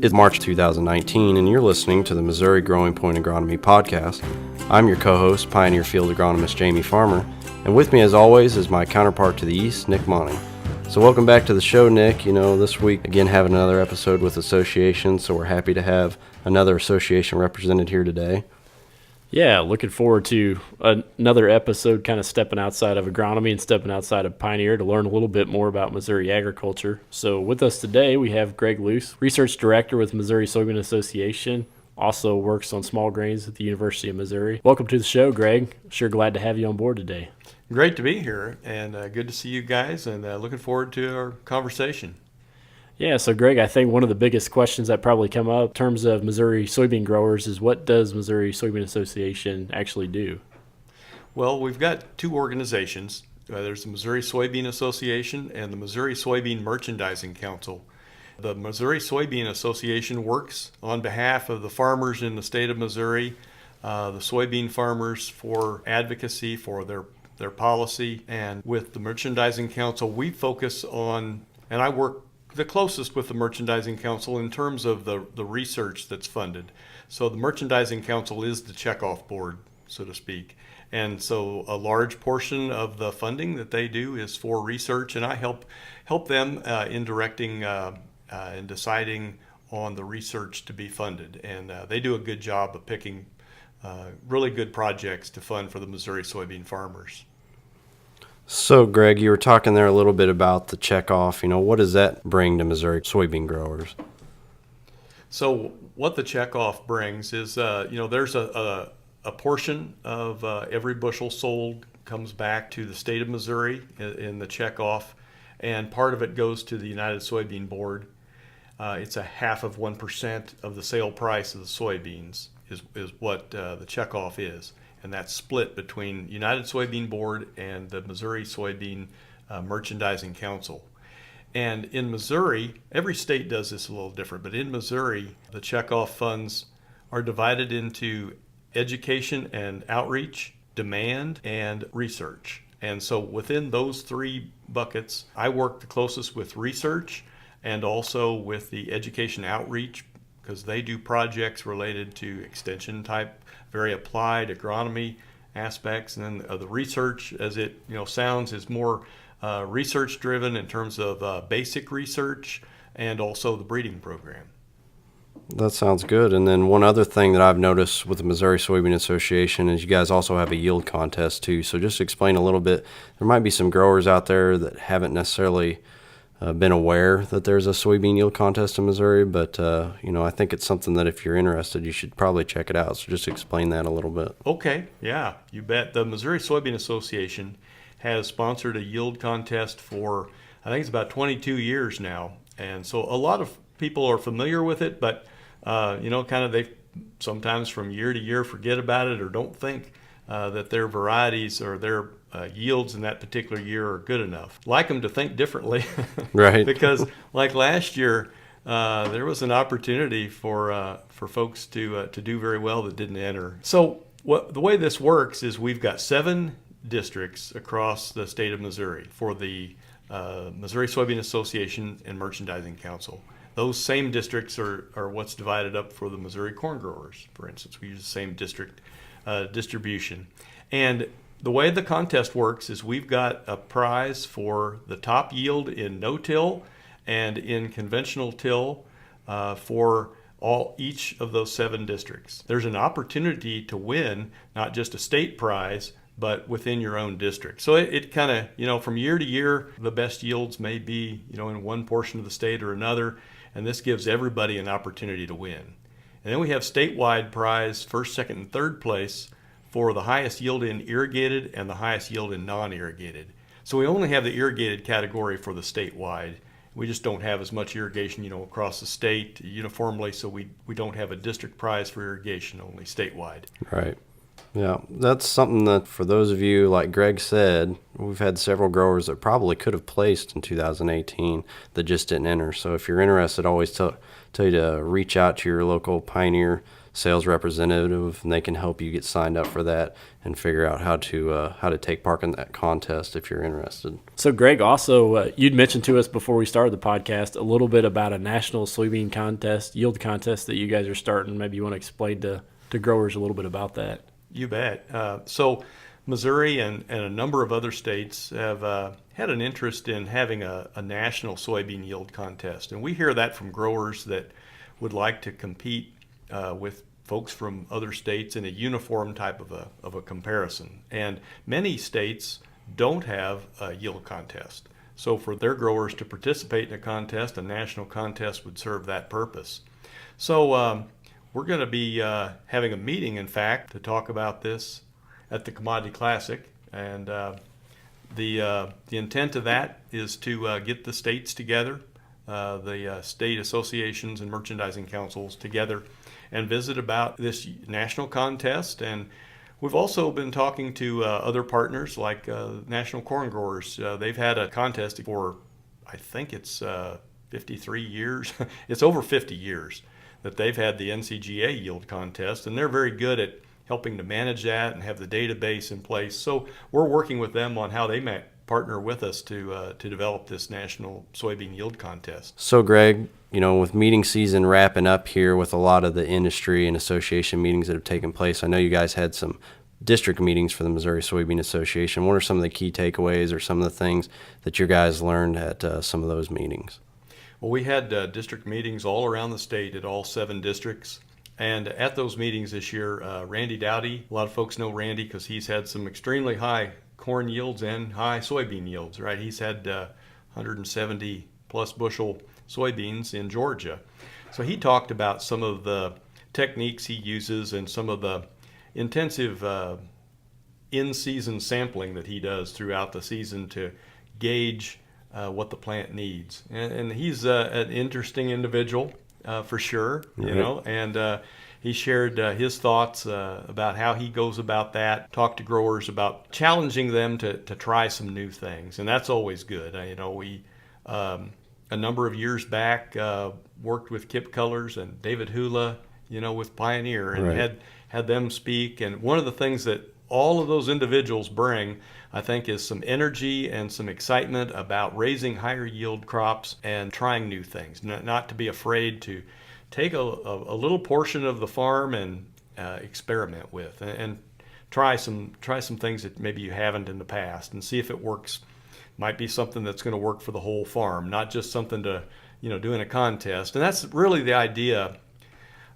It's March 2019, and you're listening to the Missouri GrowingPoint Agronomy podcast. I'm your co-host, Pioneer Field Agronomist Jaime Farmer, and with me as always is my counterpart to the east, Nick Monnig. So welcome back to the show, Nick. You know, this week, again, having another episode with associations, so we're happy to have another association represented here today. Yeah, looking forward to another episode kind of stepping outside of agronomy and stepping outside of Pioneer to learn a little bit more about Missouri agriculture. So with us today, we have Greg Luce, Research Director with Missouri Soybean Association, also works on small grains at the University of Missouri. Welcome to the show, Greg. Sure glad to have you on board today. Great to be here, and good to see you guys, and looking forward to our conversation. Yeah, so Greg, I think one of the biggest questions that probably come up in terms of Missouri soybean growers is what does Missouri Soybean Association actually do? Well, we've got two organizations. There's the Missouri Soybean Association and the Missouri Soybean Merchandising Council. The Missouri Soybean Association works on behalf of the farmers in the state of Missouri, the soybean farmers, for advocacy for their policy. And with the Merchandising Council, we focus on, and I work the closest with the Merchandising Council in terms of the research that's funded. So the Merchandising Council is the checkoff board, so to speak. And so a large portion of the funding that they do is for research, and I help them in directing and deciding on the research to be funded. And they do a good job of picking really good projects to fund for the Missouri soybean farmers. So, Greg, you were talking there a little bit about the checkoff. You know, what does that bring to Missouri soybean growers? So what the checkoff brings is, there's a portion of every bushel sold comes back to the state of Missouri in the checkoff, and part of it goes to the United Soybean Board. It's a 0.5% of the sale price of the soybeans is what the checkoff is. And that's split between United Soybean Board and the Missouri Soybean Merchandising Council. And in Missouri, every state does this a little different, but in Missouri, the checkoff funds are divided into education and outreach, demand, and research. And so within those three buckets, I work the closest with research and also with the education outreach, because they do projects related to extension type, very applied agronomy aspects. And then the research, as it sounds, is more research driven in terms of basic research and also the breeding program. That sounds good. And then one other thing that I've noticed with the Missouri Soybean Association is you guys also have a yield contest too. So just explain a little bit. There might be some growers out there that haven't necessarily been aware that there's a soybean yield contest in Missouri, but I think it's something that if you're interested, you should probably check it out. So just explain that a little bit. Okay, yeah, you bet. The Missouri Soybean Association has sponsored a yield contest for, I think it's about 22 years now, and so a lot of people are familiar with it, but they sometimes from year to year forget about it or don't think that their varieties or their yields in that particular year are good enough. Like them to think differently, right? Because like last year, there was an opportunity for folks to do very well that didn't enter. So the way this works is we've got 7 districts across the state of Missouri for the Missouri Soybean Association and Merchandising Council. Those same districts are what's divided up for the Missouri corn growers, for instance. We use the same district distribution. And the way the contest works is we've got a prize for the top yield in no-till and in conventional till for each of those 7 districts. There's an opportunity to win not just a state prize, but within your own district. So it kind of, from year to year, the best yields may be, in one portion of the state or another, and this gives everybody an opportunity to win. And then we have statewide prize, first, second, and third place for the highest yield in irrigated and the highest yield in non-irrigated. So we only have the irrigated category for the statewide. We just don't have as much irrigation, across the state uniformly, so we don't have a district prize for irrigation, only statewide. Right. Yeah, that's something that for those of you, like Greg said, we've had several growers that probably could have placed in 2018 that just didn't enter. So if you're interested, always tell you to reach out to your local Pioneer sales representative, and they can help you get signed up for that and figure out how to take part in that contest if you're interested. So, Greg, also, you'd mentioned to us before we started the podcast a little bit about a national soybean contest, yield contest that you guys are starting. Maybe you want to explain to growers a little bit about that. You bet. So Missouri and a number of other states have had an interest in having a national soybean yield contest. And we hear that from growers that would like to compete with folks from other states in a uniform type of a comparison. And many states don't have a yield contest. So for their growers to participate in a contest, a national contest would serve that purpose. So we're going to be having a meeting, in fact, to talk about this at the Commodity Classic. And the intent of that is to get the states together, the state associations and merchandising councils together, and visit about this national contest. And we've also been talking to other partners like National Corn Growers. They've had a contest for, I think it's 53 years. It's over 50 years that they've had the NCGA yield contest, and they're very good at helping to manage that and have the database in place. So we're working with them on how they might partner with us to develop this national soybean yield contest. So, Greg, with meeting season wrapping up here with a lot of the industry and association meetings that have taken place, I know you guys had some district meetings for the Missouri Soybean Association. What are some of the key takeaways or some of the things that your guys learned at some of those meetings? Well, we had district meetings all around the state at all 7 districts. And at those meetings this year, Randy Dowdy, a lot of folks know Randy because he's had some extremely high corn yields and high soybean yields, right? He's had 170 plus bushel soybeans in Georgia. So he talked about some of the techniques he uses and some of the intensive in-season sampling that he does throughout the season to gauge what the plant needs. And he's an interesting individual for sure, and he shared his thoughts about how he goes about that, talked to growers about challenging them to try some new things. And that's always good. We, a number of years back, worked with Kip Colors and David Hula, with Pioneer, and Right. had them speak. And one of the things that all of those individuals bring, I think, is some energy and some excitement about raising higher yield crops and trying new things, not to be afraid to take a little portion of the farm and experiment with and try some things that maybe you haven't in the past and see if it works. Might be something that's going to work for the whole farm, not just something to do in a contest. And that's really the idea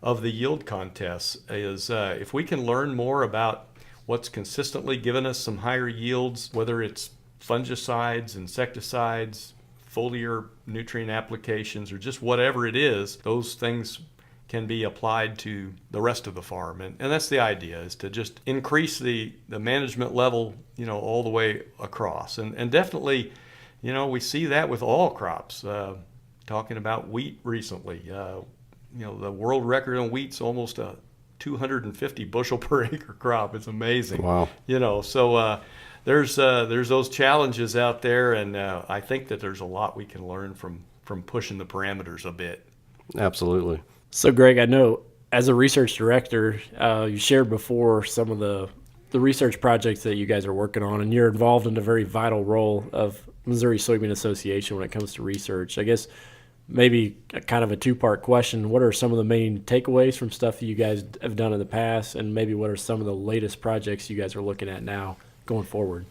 of the yield contests is if we can learn more about what's consistently given us some higher yields, whether it's fungicides, insecticides, foliar nutrient applications, or just whatever it is, those things can be applied to the rest of the farm. And that's the idea, is to just increase the management level, all the way across. And definitely, we see that with all crops. Talking about wheat recently, the world record on wheat's almost 250 bushel per acre crop. It's amazing. Wow. So there's those challenges out there, and I think that there's a lot we can learn from pushing the parameters a bit. Absolutely. So, Greg, I know as a research director, you shared before some of the research projects that you guys are working on, and you're involved in a very vital role of Missouri Soybean Association when it comes to research. I guess maybe kind of a two-part question. What are some of the main takeaways from stuff that you guys have done in the past, and maybe what are some of the latest projects you guys are looking at now going forward?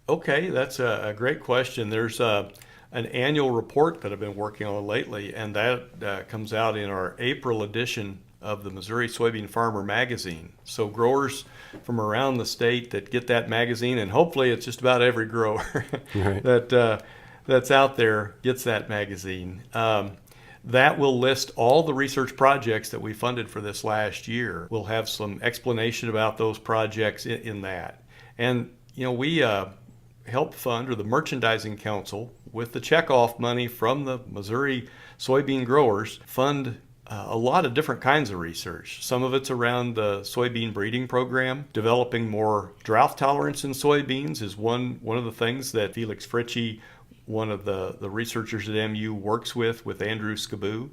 Okay, that's a great question. There's an annual report that I've been working on lately, and that comes out in our April edition of the Missouri Soybean Farmer magazine. So growers from around the state that get that magazine, and hopefully it's just about every grower Right. that's out there gets that magazine. That will list all the research projects that we funded for this last year. We'll have some explanation about those projects in that. And, we help fund, or the Merchandising Council, with the checkoff money from the Missouri soybean growers, fund a lot of different kinds of research. Some of it's around the soybean breeding program. Developing more drought tolerance in soybeans is one of the things that Felix Fritchie, one of the researchers at MU, works with Andrew Skaboo.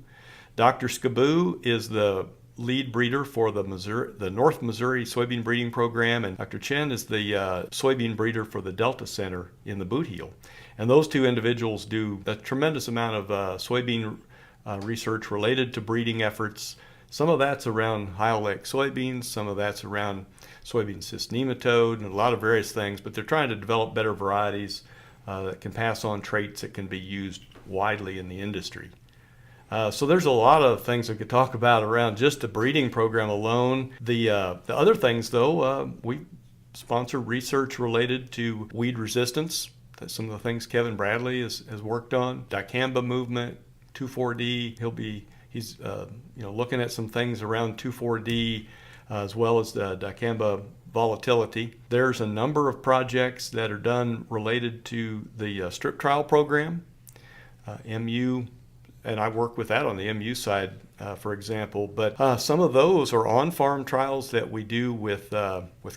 Dr. Skaboo is the lead breeder for the North Missouri soybean breeding program, and Dr. Chen is the soybean breeder for the Delta Center in the Boot Heel. And those two individuals do a tremendous amount of soybean research related to breeding efforts. Some of that's around high oleic soybeans, some of that's around soybean cyst nematode, and a lot of various things, but they're trying to develop better varieties that can pass on traits that can be used widely in the industry. So there's a lot of things we could talk about around just the breeding program alone. The other things, though, we sponsor research related to weed resistance. That's some of the things Kevin Bradley has worked on. Dicamba movement, 2,4-D. He's looking at some things around 2,4-D as well as the dicamba volatility. There's a number of projects that are done related to the strip trial program, MU. And I work with that on the MU side, for example. But some of those are on-farm trials that we do with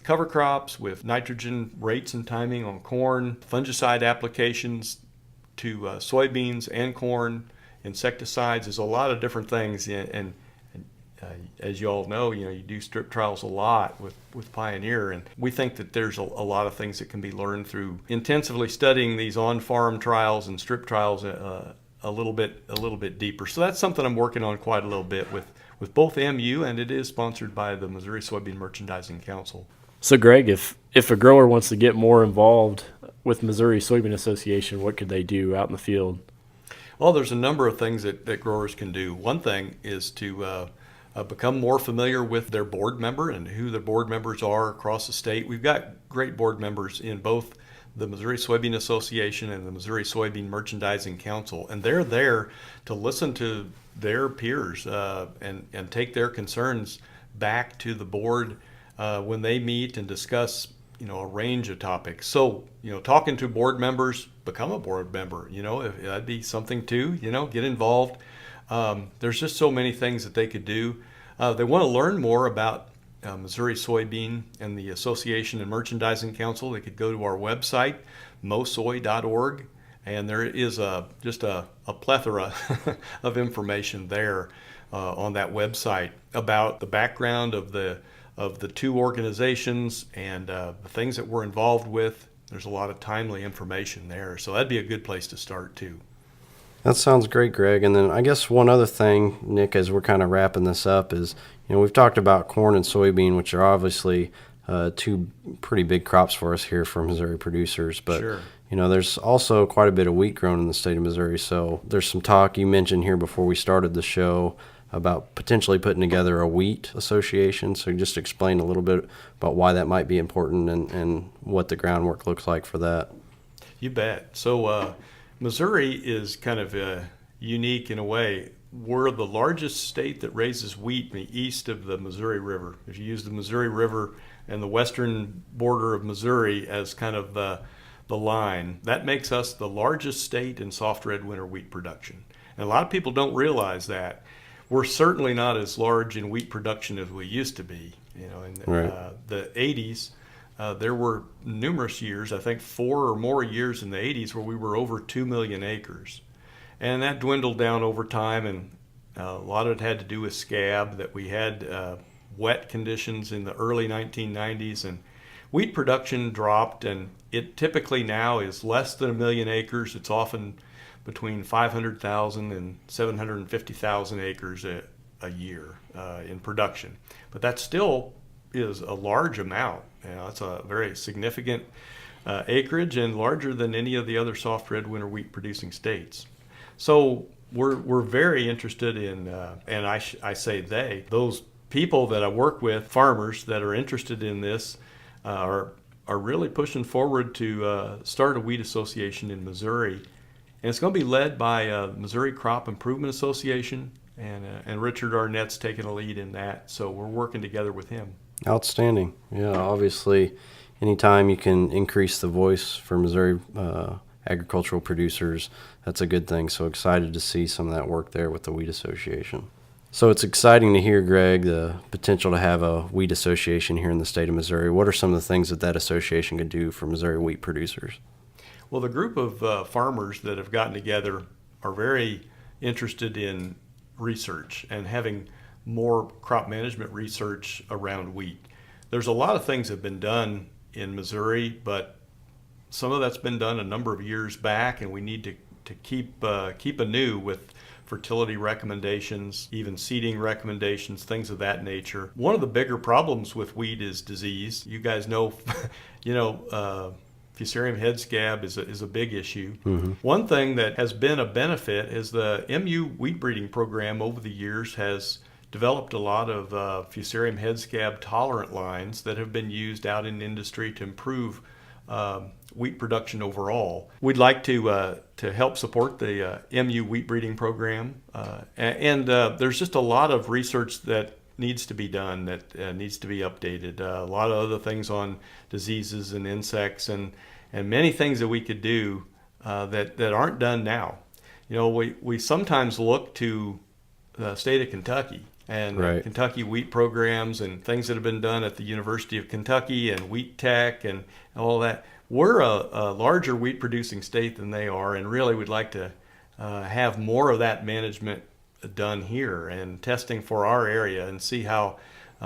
cover crops, with nitrogen rates and timing on corn, fungicide applications to soybeans and corn, insecticides. There's a lot of different things. And as you all know, you do strip trials a lot with Pioneer. And we think that there's a lot of things that can be learned through intensively studying these on-farm trials and strip trials a little bit deeper. So that's something I'm working on quite a little bit with both MU, and it is sponsored by the Missouri Soybean Merchandising Council. So Greg, if a grower wants to get more involved with Missouri Soybean Association, what could they do out in the field? Well, there's a number of things that growers can do. One thing is to become more familiar with their board member and who their board members are across the state. We've got great board members in both the Missouri Soybean Association and the Missouri Soybean Merchandising Council, and they're there to listen to their peers and take their concerns back to the board when they meet and discuss a range of topics. So talking to board members, become a board member. If that'd be something too. Get involved. There's just so many things that they could do. They want to learn more about Missouri Soybean and the Association and Merchandising Council. They could go to our website, mosoy.org, and there is just a plethora of information there on that website about the background of the two organizations and the things that we're involved with. There's a lot of timely information there, so that'd be a good place to start too. That sounds great, Greg. And then I guess one other thing, Nick, as we're kind of wrapping this up is, we've talked about corn and soybean, which are obviously two pretty big crops for us here for Missouri producers. But, Sure. There's also quite a bit of wheat grown in the state of Missouri. So there's some talk you mentioned here before we started the show about potentially putting together a wheat association. So just explain a little bit about why that might be important and what the groundwork looks like for that. You bet. So Missouri is kind of unique in a way. We're the largest state that raises wheat in the east of the Missouri River. If you use the Missouri River and the western border of Missouri as kind of the line, that makes us the largest state in soft red winter wheat production. And a lot of people don't realize that. We're certainly not as large in wheat production as we used to be. In the 80s, there were numerous years, I think 4 or more years in the 80s, where we were over 2 million acres. And that dwindled down over time, and a lot of it had to do with scab, that we had wet conditions in the early 1990s, and wheat production dropped, and it typically now is less than 1 million acres. It's often between 500,000 and 750,000 acres a year in production. But that still is a large amount. It's a very significant acreage and larger than any of the other soft red winter wheat producing states. So we're very interested in, and I say those people that I work with, farmers that are interested in this, are really pushing forward to start a wheat association in Missouri. And it's going to be led by Missouri Crop Improvement Association, and Richard Arnett's taking a lead in that. So we're working together with him. Outstanding. Yeah, obviously, anytime you can increase the voice for Missouri agricultural producers, that's a good thing. So excited to see some of that work there with the Wheat Association. So it's exciting to hear, Greg, the potential to have a wheat association here in the state of Missouri. What are some of the things that association could do for Missouri wheat producers? Well, the group of farmers that have gotten together are very interested in research and having more crop management research around wheat. There's a lot of things that have been done in Missouri, but some of that's been done a number of years back, and we need to keep anew with fertility recommendations, even seeding recommendations, things of that nature. One of the bigger problems with wheat is disease. You guys know, Fusarium head scab is a big issue. Mm-hmm. One thing that has been a benefit is the MU wheat breeding program over the years has developed a lot of Fusarium head scab tolerant lines that have been used out in industry to improve wheat production overall. We'd like to help support the MU wheat breeding program, and there's just a lot of research that needs to be done, that needs to be updated. A lot of other things on diseases and insects, and many things that we could do that aren't done now. We sometimes look to the state of Kentucky and Right. Kentucky wheat programs and things that have been done at the University of Kentucky and Wheat Tech and all that. We're a larger wheat producing state than they are, and really we'd like to have more of that management done here and testing for our area and see how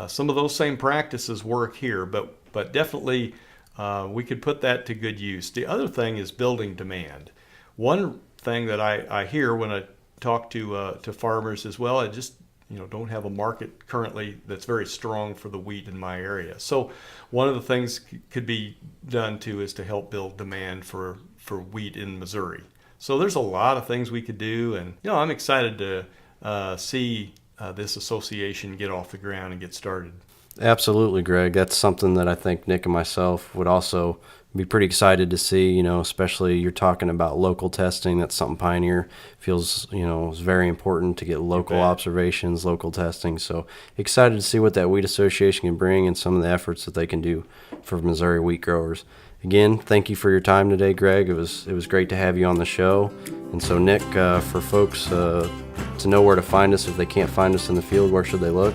some of those same practices work here, but definitely we could put that to good use. The other thing is building demand. One thing that I hear when I talk to farmers as well, I just don't have a market currently that's very strong for the wheat in my area. So one of the things could be done too is to help build demand for wheat in Missouri. So there's a lot of things we could do, and I'm excited to see this association get off the ground and get started. Absolutely, Greg. That's something that I think Nick and myself would also be pretty excited to see, especially you're talking about local testing. That's something Pioneer feels, is very important to get local observations, local testing. So excited to see what that wheat association can bring and some of the efforts that they can do for Missouri wheat growers. Again, thank you for your time today, Greg. It was great to have you on the show. And so, Nick, for folks to know where to find us, if they can't find us in the field, where should they look?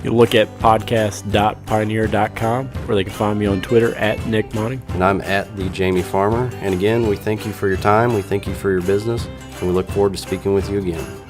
You can look at podcast.pioneer.com, where they can find me on Twitter at Nick Monnig. And I'm at the Jaime Farmer. And again, we thank you for your time. We thank you for your business. And we look forward to speaking with you again.